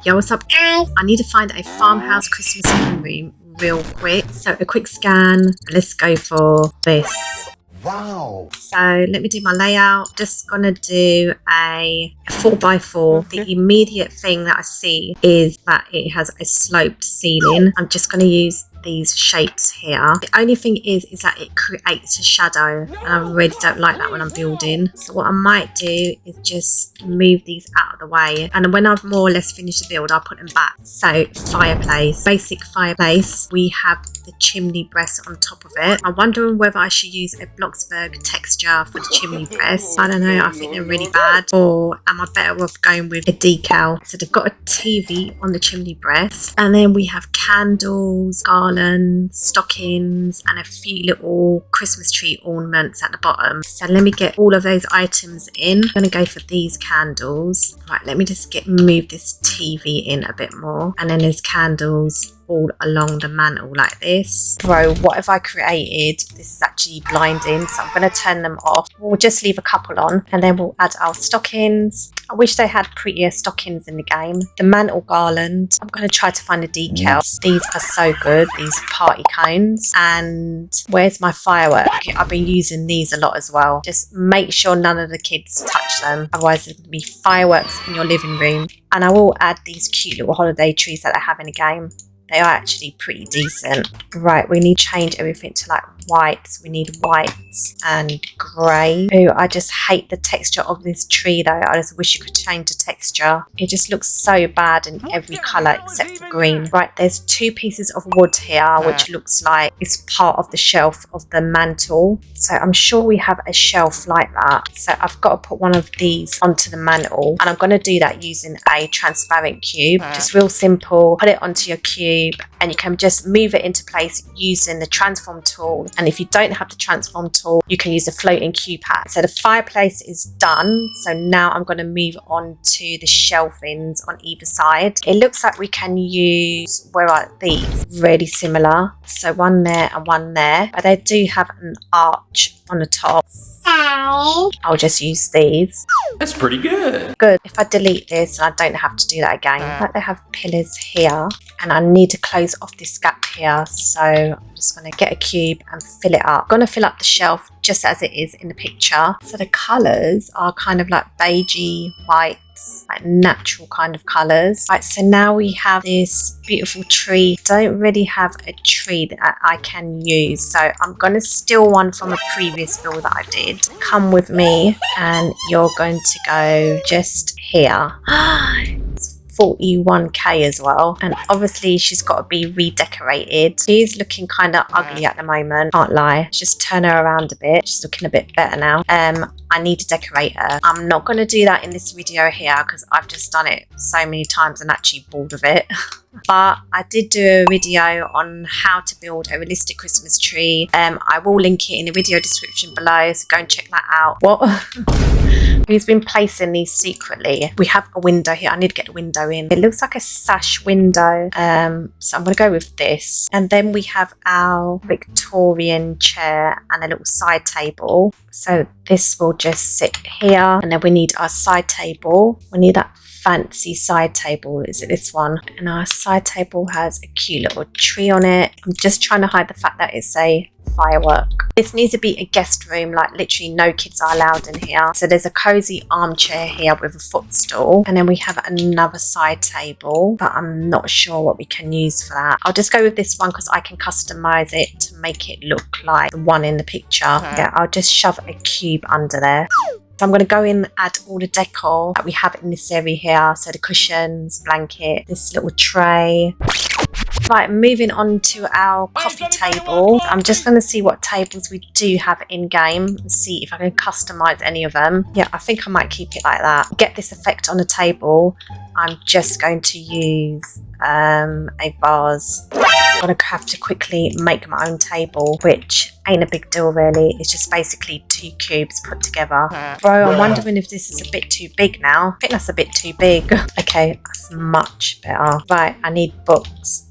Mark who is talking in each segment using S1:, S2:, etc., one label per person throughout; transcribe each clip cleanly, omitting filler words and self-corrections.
S1: Yo, what's up? I need to find a farmhouse Christmas living room real quick. So a quick scan. Let's go for this.
S2: Wow.
S1: So let me do my layout. Just gonna do a 4x4. The immediate thing that I see is that it has a sloped ceiling. I'm just gonna use these shapes here. The only thing is that it creates a shadow, and I really don't like that when I'm building. So what I might do is just move these out of the way, and when I've more or less finished the build, I'll put them back. So fireplace, basic fireplace. We have the chimney breast on top of it. I'm wondering whether I should use a Bloxburg texture for the chimney breast. I don't know, I think they're really bad. Or am I better off going with a decal? So they've got a TV on the chimney breast, and then we have candles, garlands, stockings, and a few little Christmas tree ornaments at the bottom. So let me get all of those items in. I'm gonna go for these candles. Right, let me just move this TV in a bit more, and then there's candles all along the mantle like this. Bro, what have I created? This is actually blinding, so I'm going to turn them off. We'll just leave a couple on, and then we'll add our stockings. I wish they had prettier stockings in the game. The mantle garland, I'm going to try to find a decal. These are so good, these party cones. And where's my firework? I've been using these a lot as well. Just make sure none of the kids touch them, otherwise there's going to be fireworks in your living room. And I will add these cute little holiday trees that I have in the game. They are actually pretty decent. Right, we need to change everything to like whites. We need whites and grey. Ooh, I just hate the texture of this tree though. I just wish you could change the texture. It just looks so bad in every colour except for green. Right, there's 2 pieces of wood here, which looks like it's part of the shelf of the mantle. So I'm sure we have a shelf like that. So I've got to put one of these onto the mantle, and I'm going to do that using a transparent cube. Just real simple. Put it onto your cube, and you can just move it into place using the transform tool. And if you don't have the transform tool, you can use the floating cube hat. So the fireplace is done. So now I'm going to move on to the shelvings on either side. It looks like we can use, where are these? Really similar. So one there and one there, but they do have an arch on the top. I'll just use these.
S2: That's pretty good.
S1: Good. If I delete this, and I don't have to do that again. Like they have pillars here, and I need to close off this gap here. So I'm just going to get a cube and fill it up. I'm going to fill up the shelf just as it is in the picture. So the colours are kind of like beigey whites, like natural kind of colours. Right, so now we have this beautiful tree. Don't really have a tree that I can use, so I'm going to steal one from a previous build that I did. Come with me, and you're going to go just here. 41k as well, and obviously she's got to be redecorated. She's looking kind of ugly at the moment, can't lie. Just turn her around a bit. She's looking a bit better now. I need to decorate her. I'm not going to do that in this video here because I've just done it so many times and actually bored of it. But I did do a video on how to build a realistic Christmas tree. I will link it in the video description below, so go and check that out. What? Who's been placing these secretly? We have a window here. I need to get the window in. It looks like a sash window. So I'm going to go with this. And then we have our Victorian chair and a little side table. So this will just sit here. And then we need our side table. We need that fancy side table. Is it this one? And our side table has a cute little tree on it. I'm just trying to hide the fact that it's a firework. This needs to be a guest room, like literally no kids are allowed in here. So there's a cozy armchair here with a footstool, and then we have another side table, but I'm not sure what we can use for that. I'll just go with this one because I can customize it to make it look like the one in the picture. Yeah, I'll just shove a cube under there. So I'm going to go in and add all the decor that we have in this area here. So the cushions, blanket, this little tray. Right, moving on to our coffee table. I'm just going to see what tables we do have in game and see if I can customize any of them. Yeah, I think I might keep it like that. Get this effect on the table. I'm just going to use a vase. I'm going to have to quickly make my own table, which ain't a big deal really. It's just basically 2 cubes put together. Bro, I'm wondering if this is a bit too big now. I think that's a bit too big. Okay, that's much better. Right, I need books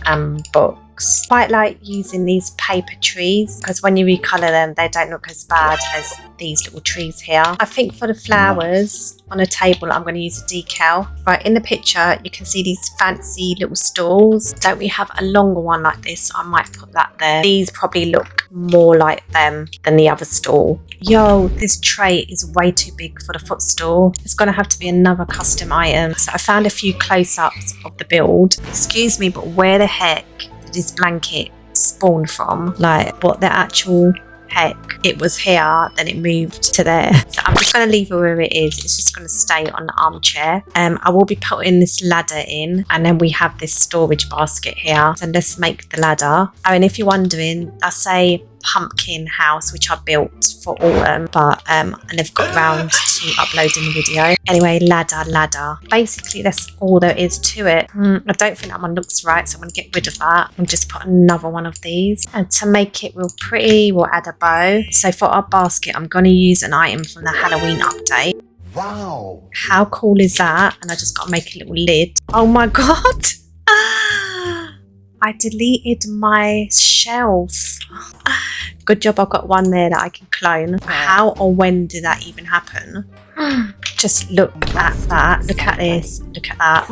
S1: and books. looks. Quite like using these paper trees because when you recolour them, they don't look as bad as these little trees here. I think for the flowers on a table, I'm going to use a decal. Right, in the picture, you can see these fancy little stalls. Don't we have a longer one like this? I might put that there. These probably look more like them than the other stall. Yo, this tray is way too big for the footstool. It's going to have to be another custom item. So I found a few close-ups of the build. Excuse me, but where the heck did this blanket spawn from? Like, what the actual heck? It was here, then it moved to there. So I'm just going to leave it where it is. It's just going to stay on the armchair. I will be putting this ladder in, and then we have this storage basket here. So let's make the ladder. Oh, and if you're wondering, that's a pumpkin house which I built for autumn, but I never got around to uploading the video. Anyway, ladder. Basically, that's all there is to it. I don't think that one looks right, so I'm going to get rid of that and just put another one of these. And to make it real pretty, we'll add a bow. So for our basket, I'm going to use an item from the Halloween update.
S2: Wow.
S1: How cool is that? And I just got to make a little lid. Oh my god! I deleted my shelf. Good job I got one there that I can clone. How or when did that even happen? Just look at that. Look at this. Look at that.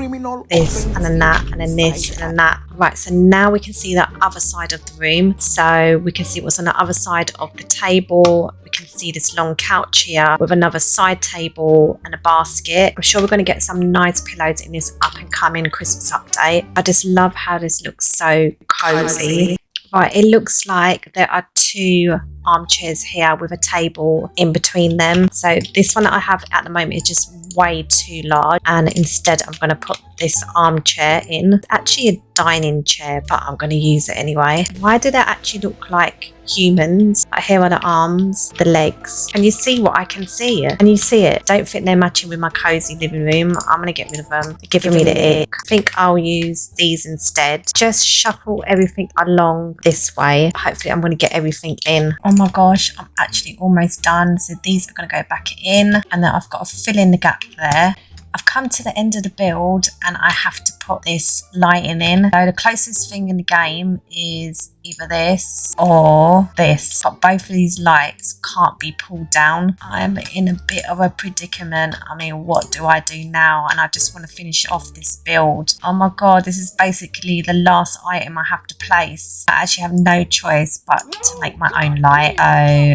S1: This and then that and then this and then that. Right, so now we can see the other side of the room. So we can see what's on the other side of the table. We can see this long couch here with another side table and a basket. I'm sure we're going to get some nice pillows in this up and coming Christmas update. I just love how this looks so cozy. Right, it looks like there are two armchairs here with a table in between them. So this one that I have at the moment is just way too large, and instead I'm going to put this armchair in. It's actually a dining chair, but I'm going to use it anyway. Why do they actually look like humans? Like, here are the arms, the legs, and you see what I can see. And you see it. Don't think they're matching with my cozy living room. I'm going to get rid of them. They're giving me the ick. I think I'll use these instead. Just shuffle everything along this way. Hopefully I'm going to get everything in. Oh my gosh, I'm actually almost done. So these are going to go back in, and then I've got to fill in the gap there. I've come to the end of the build and I have to put this lighting in. So the closest thing in the game is either this or this, but both of these lights can't be pulled down. I'm in a bit of a predicament. I mean, what do I do now? And I just want to finish off this build. Oh my god, this is basically the last item I have to place. I actually have no choice but to make my own light.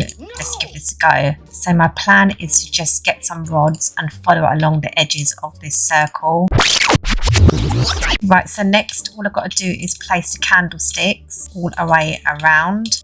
S1: So let's give this a go. So my plan is to just get some rods and follow it along the edges of this circle. Right, so next all I've got to do is place the candlesticks all the way around,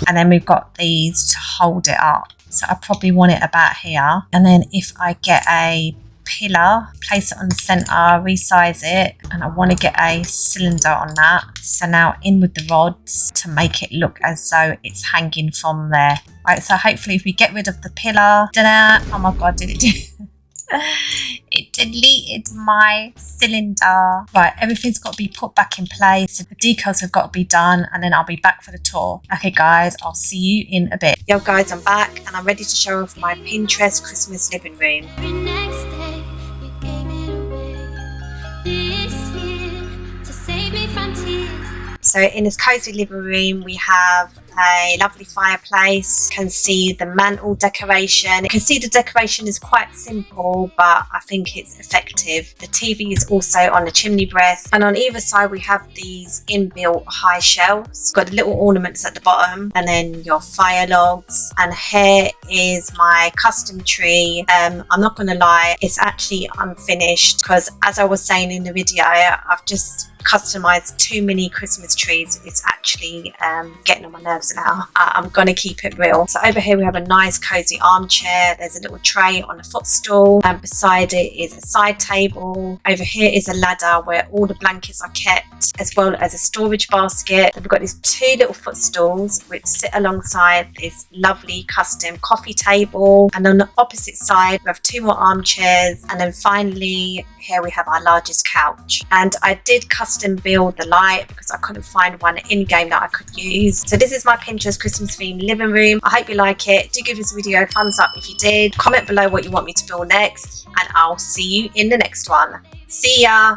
S1: and then we've got these to hold it up. So I probably want it about here, and then if I get a pillar, place it on the center, resize it, and I want to get a cylinder on that. So now in with the rods to make it look as though it's hanging from there. Right, so hopefully if we get rid of the pillar, oh my god, did it do it deleted my cylinder. Right, everything's got to be put back in place. The decals have got to be done, and then I'll be back for the tour. Okay guys, I'll see you in a bit. Yo guys, I'm back and I'm ready to show off my Pinterest Christmas living room. So in this cozy living room, we have a lovely fireplace. You can see the mantle decoration. You can see the decoration is quite simple, but I think it's effective. The TV is also on the chimney breast, and on either side we have these inbuilt high shelves. Got the little ornaments at the bottom, and then your fire logs. And here is my custom tree. I'm not gonna lie, it's actually unfinished because, as I was saying in the video, I've just customized too many Christmas trees. It's actually getting on my nerves now. I'm gonna keep it real. So over here we have a nice cozy armchair. There's a little tray on a footstool, and beside it is a side table. Over here is a ladder where all the blankets are kept, as well as a storage basket. We've got these two little footstools which sit alongside this lovely custom coffee table, and on the opposite side we have two more armchairs, and then finally here we have our largest couch. And I did custom build the light because I couldn't find one in game that I could use. So this is my Pinterest Christmas themed living room. I hope you like it. Do give this video a thumbs up if you did. Comment below what you want me to build next, and I'll see you in the next one. See ya!